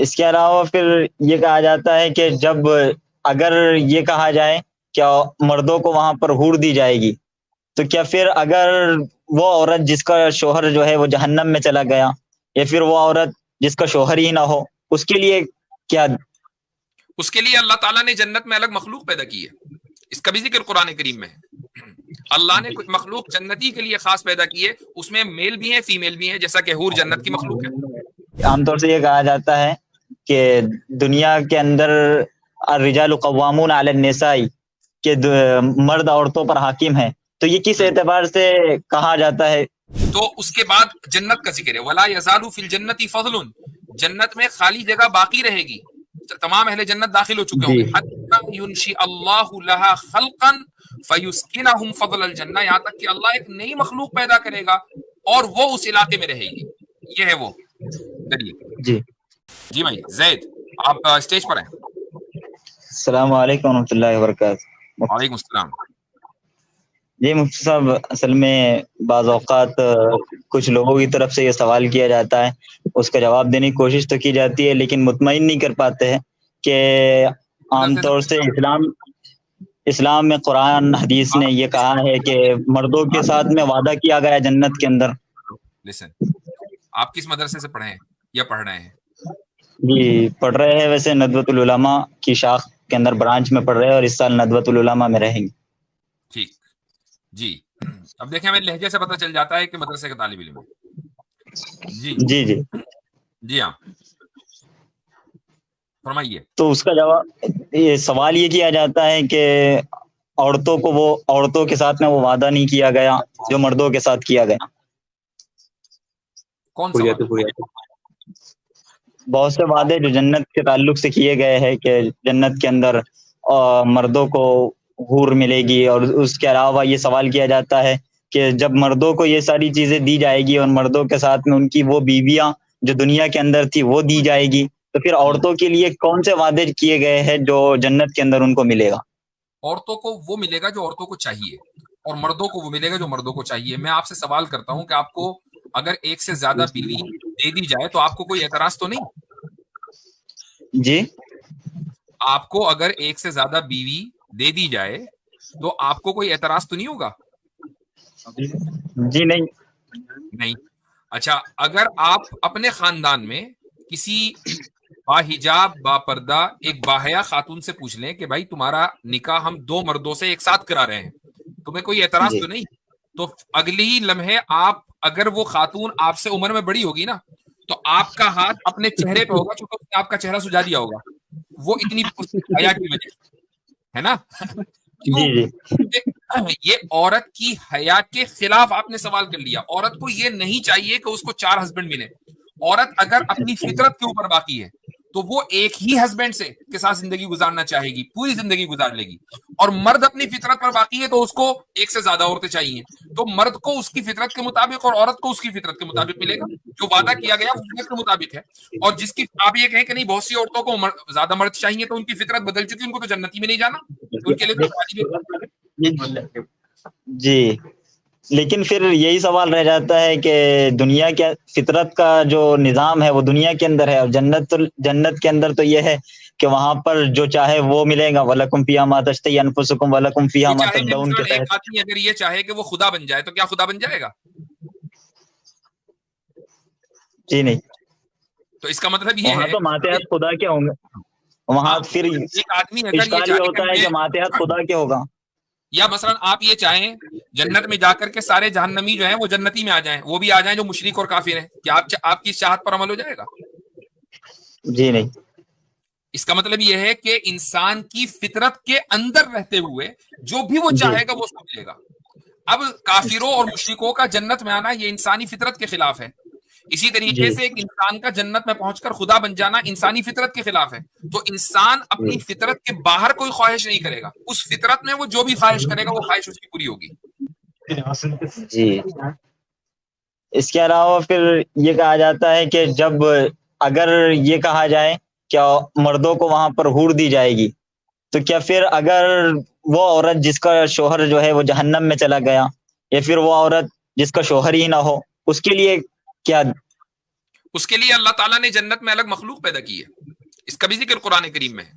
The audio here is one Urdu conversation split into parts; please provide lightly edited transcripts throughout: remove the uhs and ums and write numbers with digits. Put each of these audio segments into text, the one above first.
اس کے علاوہ پھر یہ کہا جاتا ہے کہ جب اگر یہ کہا جائے کہ مردوں کو وہاں پر حور دی جائے گی، تو کیا پھر اگر وہ عورت جس کا شوہر جو ہے وہ جہنم میں چلا گیا، یا پھر وہ عورت جس کا شوہر ہی نہ ہو، اس کے لیے کیا؟ اس کے لیے اللہ تعالیٰ نے جنت میں الگ مخلوق پیدا کی ہے، اس کا بھی ذکر قرآن کریم میں ہے۔ اللہ نے کچھ مخلوق جنتی کے لیے خاص پیدا کی ہے، اس میں میل بھی ہیں فیمیل بھی ہیں، جیسا کہ حور جنت کی مخلوق ہے۔ عام طور سے یہ کہا جاتا ہے کہ دنیا کے اندر الرجال قوامون علی النساء، کہ مرد عورتوں پر حاکم ہیں، تو یہ کس اعتبار سے کہا جاتا ہے؟ تو اس کے بعد جنت کا ذکر ہے، ولا یزال فی الجنت فضل، جنت میں خالی جگہ باقی رہے گی، تمام اہل جنت داخل ہو چکے ہوں گے، حتی ینشئ اللہ لها خلقا فیسکنہم فضل الجنہ، یہاں تک کہ اللہ ایک نئی مخلوق پیدا کرے گا اور وہ اس علاقے میں رہے گی۔ یہ ہے وہ دلیل۔ جی بھائی زید، آپ اسٹیج پر ہیں۔ السلام علیکم ورحمۃ اللہ وبرکاتہ۔ وعلیکم السلام۔ جی مفتی صاحب، اصل میں بعض اوقات کچھ لوگوں کی طرف سے یہ سوال کیا جاتا ہے، اس کا جواب دینے کی کوشش تو کی جاتی ہے، لیکن مطمئن نہیں کر پاتے ہیں کہ عام طور سے اسلام میں قرآن حدیث نے یہ کہا ہے کہ مردوں کے ساتھ میں وعدہ کیا گیا جنت کے اندر۔ لسن، آپ کس مدرسے سے پڑھے ہیں یا پڑھ رہے ہیں؟ جی پڑھ رہے ہیں، ویسے ندوۃ العلماء کی شاخ کے اندر برانچ میں پڑھ رہے ہیں، اور اس سال ندوۃ العلماء میں رہیں گے۔ ٹھیک جی، اب دیکھیں ہمیں لہجے سے پتہ چل جاتا ہے کہ مدرسے کا طالب علم ہے۔ جی جی جی جی ہاں فرمائیے۔ تو اس کا جواب، یہ سوال یہ کیا جاتا ہے کہ عورتوں کے ساتھ میں وہ وعدہ نہیں کیا گیا جو مردوں کے ساتھ کیا گیا۔ کون سا وعدہ؟ بہت سے وعدے جو جنت کے تعلق سے کیے گئے ہیں کہ جنت کے اندر مردوں کو حور ملے گی، اور اس کے علاوہ یہ سوال کیا جاتا ہے کہ جب مردوں کو یہ ساری چیزیں دی جائے گی اور مردوں کے ساتھ میں ان کی وہ بیویاں جو دنیا کے اندر تھی وہ دی جائے گی، تو پھر عورتوں کے لیے کون سے وعدے کیے گئے ہیں جو جنت کے اندر ان کو ملے گا؟ عورتوں کو وہ ملے گا جو عورتوں کو چاہیے، اور مردوں کو وہ ملے گا جو مردوں کو چاہیے۔ میں آپ سے سوال کرتا ہوں کہ آپ کو اگر ایک سے زیادہ بیوی دے دی جائے تو آپ کو کوئی اعتراض تو نہیں؟ جی آپ کو اگر ایک سے زیادہ بیوی دے دی جائے تو آپ کو کوئی اعتراض تو نہیں ہوگا؟ جی نہیں۔ اچھا، اگر آپ اپنے خاندان میں کسی باحجاب با پردہ ایک باحیا خاتون سے پوچھ لیں کہ بھائی تمہارا نکاح ہم 2 مردوں سے ایک ساتھ کرا رہے ہیں، تمہیں کوئی اعتراض تو نہیں؟ تو اگلی ہی لمحے آپ، اگر وہ خاتون آپ سے عمر میں بڑی ہوگی نا، تو آپ کا ہاتھ اپنے چہرے پہ ہوگا، چونکہ اس نے آپ کا چہرہ سجا دیا ہوگا، وہ اتنی حیا کی وجہ سے، ہے نا؟ یہ عورت کی حیا کے خلاف آپ نے سوال کر لیا۔ عورت کو یہ نہیں چاہیے کہ اس کو 4 ہسبینڈ ملے۔ عورت اگر اپنی فطرت کے اوپر باقی ہے تو وہ ایک ہی ہسبینڈ سے کے ساتھ زندگی گزارنا چاہے گی، پوری زندگی گزار لے گی۔ اور مرد اپنی فطرت پر باقی ہے تو اس کو ایک سے زیادہ عورتیں چاہیے، تو مرد کو اس کی فطرت کے مطابق اور عورت کو اس کی فطرت کے مطابق ملے گا۔ جو وعدہ کیا گیا وہ فطرت کے مطابق ہے، اور جس کی آپ یہ کہیں کہ نہیں بہت سی عورتوں کو زیادہ مرد چاہیے تو ان کی فطرت بدل چکی، ان کو تو جنتی میں نہیں جانا، ان کے لیے جی، لیکن پھر یہی سوال رہ جاتا ہے کہ دنیا کے فطرت کا جو نظام ہے وہ دنیا کے اندر ہے، اور جنت کے اندر تو یہ ہے کہ وہاں پر جو چاہے وہ ملے گا، وَلَكُمْ فِيهَا مَا تَشْتَهِي أَنفُسُكُمْ وَلَكُمْ فِيهَا مَا تَدَّعُونَ کے ایک تحت۔ آدمی اگر یہ چاہے کہ وہ خدا بن جائے تو کیا خدا بن جائے گا؟ جی نہیں، تو اس کا مطلب یہ وہاں ہے تو ماتحت خدا کے ہوں گے، وہاں پھر ایک آدمی اگر یہ اشکال یہ ہوتا ہے کہ ماتحت خدا کے ہوگا، یا مثلا آپ یہ چاہیں جنت میں جا کر کے سارے جہنمی جو ہیں وہ جنتی میں آ جائیں، وہ بھی آ جائیں جو مشرک اور کافر ہیں، کیا آپ کی چاہت پر عمل ہو جائے گا؟ جی نہیں۔ اس کا مطلب یہ ہے کہ انسان کی فطرت کے اندر رہتے ہوئے جو بھی وہ چاہے گا وہ اس کو ملے گا۔ اب کافروں اور مشرکوں کا جنت میں آنا یہ انسانی فطرت کے خلاف ہے، اسی طریقے سے ایک انسان کا جنت میں پہنچ کر خدا بن جانا انسانی فطرت کے خلاف ہے۔ تو انسان اپنی فطرت کے باہر کوئی خواہش نہیں کرے گا، اس فطرت میں وہ جو بھی خواہش کرے گا وہ خواہش اس کی پوری ہوگی۔ جی، اس کے علاوہ پھر یہ کہا جاتا ہے کہ جب اگر یہ کہا جائے کہ مردوں کو وہاں پر حور دی جائے گی، تو کیا پھر اگر وہ عورت جس کا شوہر جو ہے وہ جہنم میں چلا گیا، یا پھر وہ عورت جس کا شوہر ہی نہ ہو، اس کے لیے کیا؟ اس کے لیے اللہ تعالیٰ نے جنت میں الگ مخلوق پیدا کی ہے، اس کا بھی ذکر قرآن کریم میں ہے.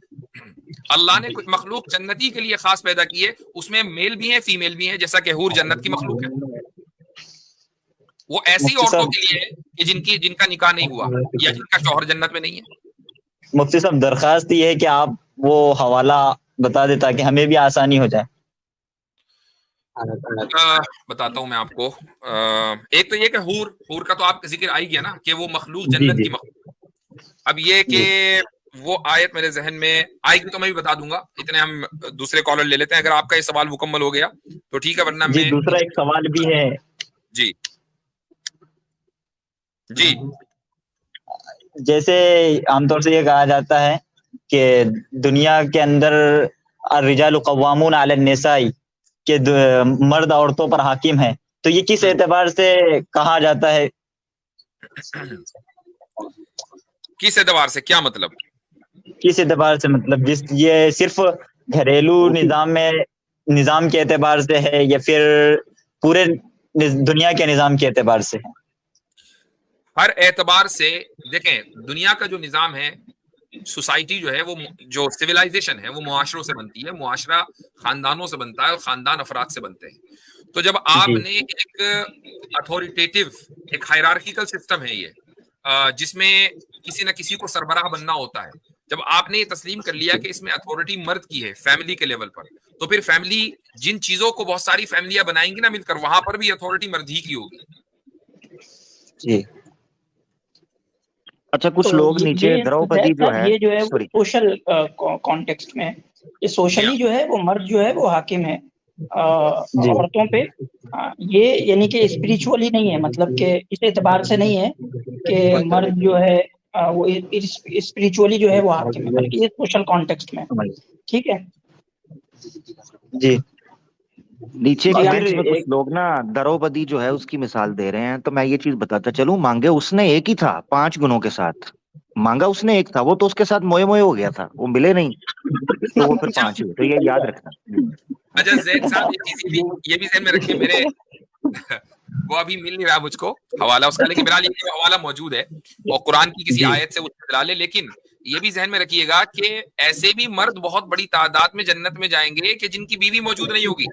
اللہ نے کچھ مخلوق جنتی کے لیے خاص پیدا کی ہے، اس میں میل بھی ہیں فیمیل بھی ہیں، جیسا کہ حور جنت کی مخلوق ہے. وہ ایسی مفتی عورتوں صاحب، کے لیے ہے کہ جن کا نکاح نہیں ہوا یا جن کا شوہر جنت میں نہیں ہے. مفتی صاحب درخواست یہ ہے کہ آپ وہ حوالہ بتا دیں تاکہ ہمیں بھی آسانی ہو جائے. بتاتا ہوں میں آپ کو. ایک تو یہ کہ حور کا تو آپ کا ذکر آ ہی گیا نا کہ وہ مخلوق جی جنت جی کی مخلوق. اب یہ کہ وہ آیت میرے ذہن میں آئے گی تو میں بھی بتا دوں گا. اتنے ہم دوسرے کالر لے لیتے ہیں، اگر آپ کا یہ سوال مکمل ہو گیا تو ٹھیک ہے، ورنہ جی میں دوسرا ایک سوال بھی ہے. جی جی جیسے عام طور سے یہ کہا جاتا ہے کہ دنیا کے اندر الرجال قوامون علی النساء، کہ مرد عورتوں پر حاکم ہے، تو یہ کس اعتبار سے کہا جاتا ہے؟ کس اعتبار سے، کیا مطلب؟ کس اعتبار سے مطلب یہ صرف گھریلو نظام کے اعتبار سے ہے یا پھر پورے دنیا کے نظام کے اعتبار سے ہے؟ ہر اعتبار سے. دیکھیں دنیا کا جو نظام ہے، سوسائٹی جو ہے، وہ جو سویلائزیشن ہے وہ معاشروں سے بنتی ہے، معاشرہ خاندانوں سے بنتا ہے اور خاندان افراد سے بنتے ہیں. تو جب آپ نے ایک اتھارٹیٹیو، ایک ہائرارکیکل سسٹم ہے یہ، جس میں کسی نہ کسی کو سربراہ بننا ہوتا ہے، جب آپ نے یہ تسلیم کر لیا کہ اس میں اتھارٹی مرد کی ہے فیملی کے لیول پر، تو پھر فیملی جن چیزوں کو بہت ساری فیملیاں بنائیں گی نا مل کر، وہاں پر بھی اتھارٹی مرد ہی کی ہوگی. جی اچھا کچھ لوگ نیچے دروپدی جو ہے، یہ جو ہے سوشل کانٹیکسٹ میں، یہ سوشلی جو ہے وہ مرد جو ہے وہ حاکم ہے عورتوں پہ. یہ یعنی کہ اسپریچولی نہیں ہے، مطلب کہ اس اعتبار سے نہیں ہے کہ مرد جو ہے وہ اسپریچولی جو ہے وہ حاکم ہے، بلکہ یہ سوشل کانٹیکسٹ میں. ٹھیک ہے جی. نیچے کمنٹس میں کچھ لوگ نا دروپدی جو ہے اس کی مثال دے رہے ہیں، تو میں یہ چیز بتاتا چلوں، مانگے اس نے ایک ہی تھا 5 گنوں کے ساتھ، مانگا اس نے ایک تھا، وہ تو اس کے ساتھ موئے موئے ہو گیا تھا، وہ ملے نہیں تو وہ پھر 5 ہوئے. تو یہ یاد رکھنا. اچھا زید صاحب یہ بھی ذہن میں رکھیں، میرے وہ ابھی مل نہیں رہا مجھ کو حوالہ اس کا، لیکن بہرحال یہ حوالہ موجود ہے اور قرآن کی کسی آیت سے وہ دلالے ہے. لیکن یہ بھی ذہن میں رکھیے گا کہ ایسے بھی مرد بہت بڑی تعداد میں جنت میں جائیں گے کہ جن کی بیوی موجود نہیں ہوگی،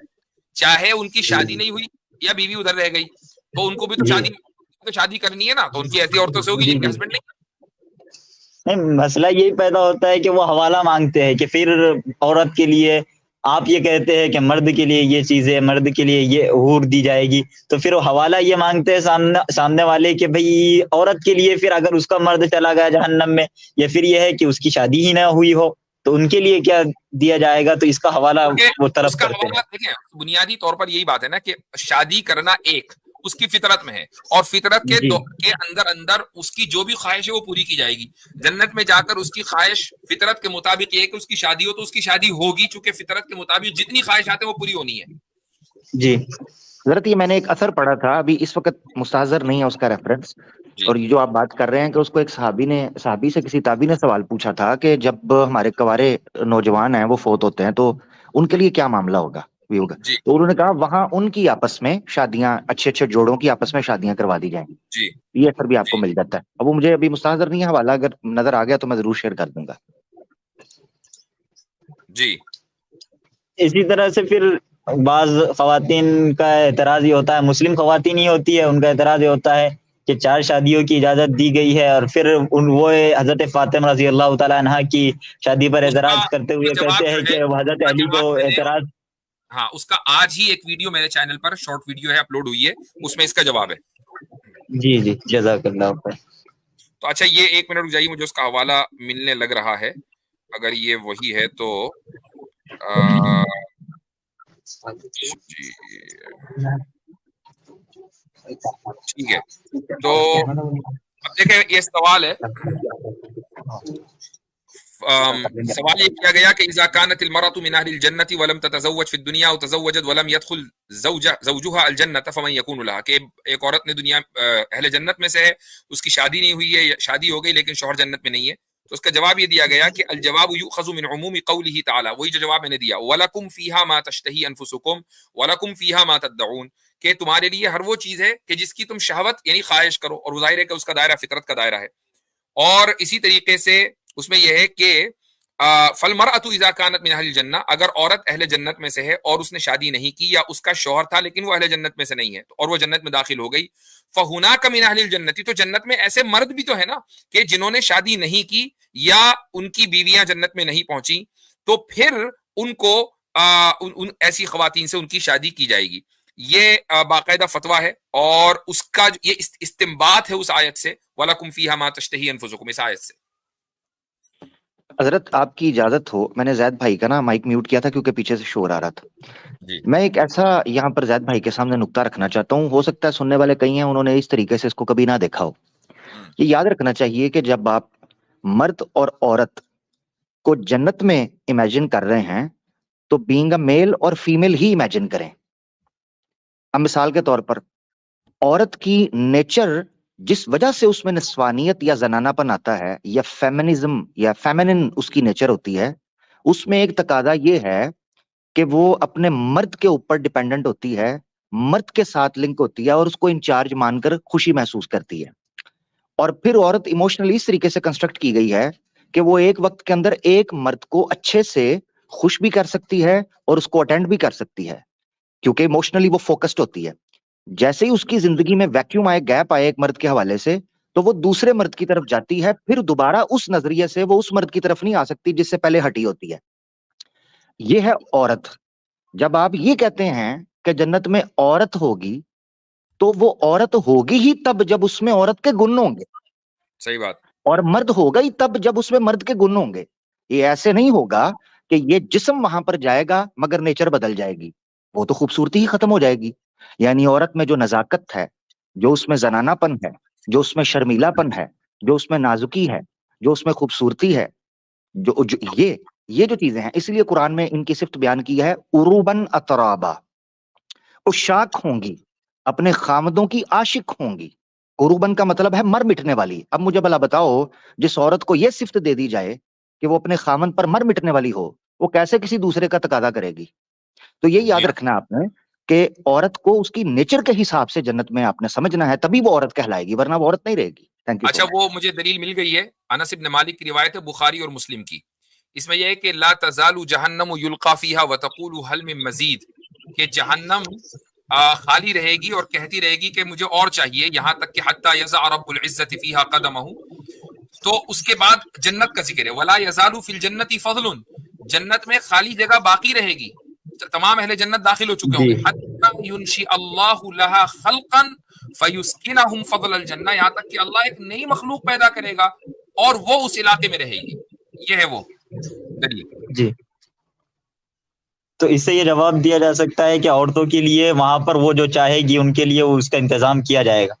چاہے ان کی شادی نہیں ہوئی یا بیوی ادھر رہ گئی، تو ان کو بھی تو شادی کرنی ہے نا، تو ان کی ایسی عورتوں سے ہوگی جن کے ہسبینڈ نہیں. مسئلہ یہی پیدا ہوتا ہے کہ وہ حوالہ مانگتے ہیں کہ پھر عورت کے لیے آپ یہ کہتے ہیں کہ مرد کے لیے یہ چیز ہے، مرد کے لیے یہ حور دی جائے گی، تو پھر وہ حوالہ یہ مانگتے ہیں سامنے والے کہ بھئی عورت کے لیے پھر اگر اس کا مرد چلا گیا جہنم میں، یا پھر یہ ہے کہ اس کی شادی ہی نہ ہوئی ہو تو ان کے لیے کیا دیا جائے گا، تو اس کا حوالہ وہ طرف کرتے ہیں. دیکھیں بنیادی طور پر یہی بات ہے نا کہ شادی کرنا ایک اس کی فطرت میں ہے، اور فطرت کے اندر اس کی جو بھی خواہش ہے وہ پوری کی جائے گی. جنت میں جا کر اس کی خواہش فطرت کے مطابق یہ کہ اس کی شادی ہو تو اس کی شادی ہوگی، چونکہ فطرت کے مطابق جتنی خواہشات ہیں وہ پوری ہونی ہے. جی حضرت یہ میں نے ایک اثر پڑھا تھا، ابھی اس وقت مستحضر نہیں ہے اس کا ریفرنس، اور یہ جو آپ بات کر رہے ہیں کہ اس کو ایک صحابی سے کسی تابعی نے سوال پوچھا تھا کہ جب ہمارے کنوارے نوجوان ہیں وہ فوت ہوتے ہیں تو ان کے لیے کیا معاملہ ہوگا. تو انہوں نے کہا وہاں ان کی آپس میں شادیاں، اچھے اچھے جوڑوں کی آپس میں شادیاں کروا دی جائیں گی. یہ اثر بھی آپ کو مل جاتا ہے. اب وہ مجھے ابھی مستحضر نہیں ہے حوالہ، اگر نظر آ گیا تو میں ضرور شیئر کر دوں گا. جی اسی طرح سے پھر بعض خواتین کا اعتراض یہ ہوتا ہے، مسلم خواتین ہی ہوتی ہے، ان کا اعتراض یہ ہوتا ہے کہ 4 شادیوں کی اجازت دی گئی ہے، اور پھر وہ حضرت فاطمہ رضی اللہ تعالی عنہا کی شادی پر اعتراض کرتے ہوئے کہتے ہیں کہ حضرت علی کو اعتراض. ہاں اس کا آج ہی ایک ویڈیو میرے چینل پر شارٹ ویڈیو ہے اپلوڈ ہوئی ہے، اس میں اس کا جواب ہے. جی جی جزاک اللہ خیر. تو اچھا یہ 1 منٹ رک جائیے، مجھے اس کا حوالہ ملنے لگ رہا ہے، اگر یہ وہی ہے تو ٹھیک ہے. تو اب دیکھیں یہ سوال ہے، سوال یہ کیا گیا کہ اذا كانت المرأة من اهل الجنة ولم تتزوج في الدنيا وتزوجت ولم يدخل زوجها الجنة فمن يكون لها، کہ ایک عورت نے دنیا اہل جنت میں سے ہے، اس کی شادی نہیں ہوئی ہے، شادی ہو گئی لیکن شوہر جنت میں نہیں ہے، تو اس کا جواب یہ دیا گیا کہ الجواب یؤخذ من عموم قوله تعالی، وہی جو جواب میں نے دیا، وَلَكُمْ فِيهَا مَا تَشْتَهِي أَنفُسُكُمْ وَلَكُمْ فِيهَا مَا تَدَّعُونَ، کہ تمہارے لیے ہر وہ چیز ہے کہ جس کی تم شہوت یعنی خواہش کرو، اور ظاہر ہے کہ اس کا دائرہ فطرت کا دائرہ ہے. اور اسی طریقے سے اس میں یہ ہے کہ فَالْمَرْأَةُ إِذَا كَانَتْ مِنْ أَهْلِ الْجَنَّةِ، اگر عورت اہل جنت میں سے ہے اور اس نے شادی نہیں کی یا اس کا شوہر تھا لیکن وہ اہل جنت میں سے نہیں ہے اور وہ جنت میں داخل ہو گئی، فَهُنَاكَ مِنْ أَهْلِ الْجَنَّةِ، تو جنت میں ایسے مرد بھی تو ہے نا کہ جنہوں نے شادی نہیں کی یا ان کی بیویاں جنت میں نہیں پہنچی، تو پھر ان کو ان ایسی خواتین سے ان کی شادی کی جائے گی. یہ باقاعدہ فتویٰ ہے اور اس کا یہ استنباط ہے اس آیت سے، وَلَكُمْ فِيهَا مَا تَشْتَهِي أَنفُسُكُمْ، اس آیت سے. حضرت آپ کی اجازت ہو، میں نے زید بھائی کا نا مائک میوٹ کیا تھا کیونکہ پیچھے سے شور آ رہا تھا. جی میں ایک ایسا یہاں پر زید بھائی کے سامنے نقطہ رکھنا چاہتا ہوں، ہو سکتا ہے سننے والے کئی ہیں انہوں نے اس طریقے سے اس کو کبھی نہ دیکھا ہو. یہ یاد رکھنا چاہیے کہ جب آپ مرد اور عورت کو جنت میں امیجن کر رہے ہیں تو بینگ اے میل اور فیمیل ہی امیجن کریں. اب مثال کے طور پر عورت کی نیچر جس وجہ سے اس میں نسوانیت یا زنانہ پن آتا ہے یا فیمنزم یا فیمنن اس کی نیچر ہوتی ہے، اس میں ایک تقاضا یہ ہے کہ وہ اپنے مرد کے اوپر ڈیپینڈنٹ ہوتی ہے، مرد کے ساتھ لنک ہوتی ہے اور اس کو انچارج مان کر خوشی محسوس کرتی ہے. اور پھر عورت ایموشنلی اس طریقے سے کنسٹرکٹ کی گئی ہے کہ وہ ایک وقت کے اندر ایک مرد کو اچھے سے خوش بھی کر سکتی ہے اور اس کو اٹینڈ بھی کر سکتی ہے کیونکہ ایموشنلی وہ فوکسڈ ہوتی ہے. جیسے ہی اس کی زندگی میں ویکیوم آئے، گیپ آئے ایک مرد کے حوالے سے، تو وہ دوسرے مرد کی طرف جاتی ہے، پھر دوبارہ اس نظریے سے وہ اس مرد کی طرف نہیں آ سکتی جس سے پہلے ہٹی ہوتی ہے. یہ ہے عورت. جب آپ یہ کہتے ہیں کہ جنت میں عورت ہوگی تو وہ عورت ہوگی ہی تب جب اس میں عورت کے گن ہوں گے. صحیح بات. اور مرد ہوگا ہی تب جب اس میں مرد کے گن ہوں گے. یہ ایسے نہیں ہوگا کہ یہ جسم وہاں پر جائے گا مگر نیچر بدل جائے گی، وہ تو خوبصورتی ہی ختم ہو جائے گی. یعنی عورت میں جو نزاکت ہے، جو اس میں زنانہ پن ہے، جو اس میں شرمیلا پن ہے، جو اس میں نازکی ہے، جو اس میں خوبصورتی ہے، یہ جو چیزیں ہیں، اس لیے قرآن میں ان کی صفت بیان کی ہے عروبن اترابا. عشاق ہوں گی، اپنے خامدوں کی عاشق ہوں گی. عروبن کا مطلب ہے مر مٹنے والی. اب مجھے بھلا بتاؤ، جس عورت کو یہ صفت دے دی جائے کہ وہ اپنے خامن پر مر مٹنے والی ہو، وہ کیسے کسی دوسرے کا تقاضا کرے گی؟ تو یہ یاد رکھنا آپ نے کہ عورت کو اس کی نیچر کے حساب سے جنت میں آپ نے سمجھنا ہے، تبھی وہ عورت کہلائے گی، ورنہ وہ عورت نہیں رہے گی. Thank you. اچھا، وہ مجھے دلیل مل گئی ہے، انس بن مالک کی روایت ہے، بخاری اور مسلم کی. اس میں یہ ہے کہ لا تزال جہنم یلقا فیہا وتقول هل من مزید، کہ جہنم خالی رہے گی اور کہتی رہے گی کہ مجھے اور چاہیے، یہاں تک کہ حتی یضع رب العزت فیہا قدمہ. تو اس کے بعد جنت کا ذکر ہے، ولا یزال فی الجنت فضل، جنت میں خالی جگہ باقی رہے گی، تمام اہل جنت داخل ہو چکے ہوں گے. حتی ینشئ اللہ لہا خلقا فیسکنہم فضل الجنہ، یہاں تک کہ اللہ ایک نئی مخلوق پیدا کرے گا اور وہ اس علاقے میں رہے گی. یہ ہے وہ دلیل. جی، تو اس سے یہ جواب دیا جا سکتا ہے کہ عورتوں کے لیے وہاں پر وہ جو چاہے گی ان کے لیے اس کا انتظام کیا جائے گا.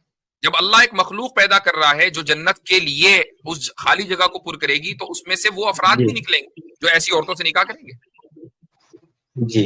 جب اللہ ایک مخلوق پیدا کر رہا ہے جو جنت کے لیے اس خالی جگہ کو پر کرے گی، تو اس میں سے وہ افراد بھی نکلیں گے جو ایسی عورتوں سے نکاح کریں گے. جی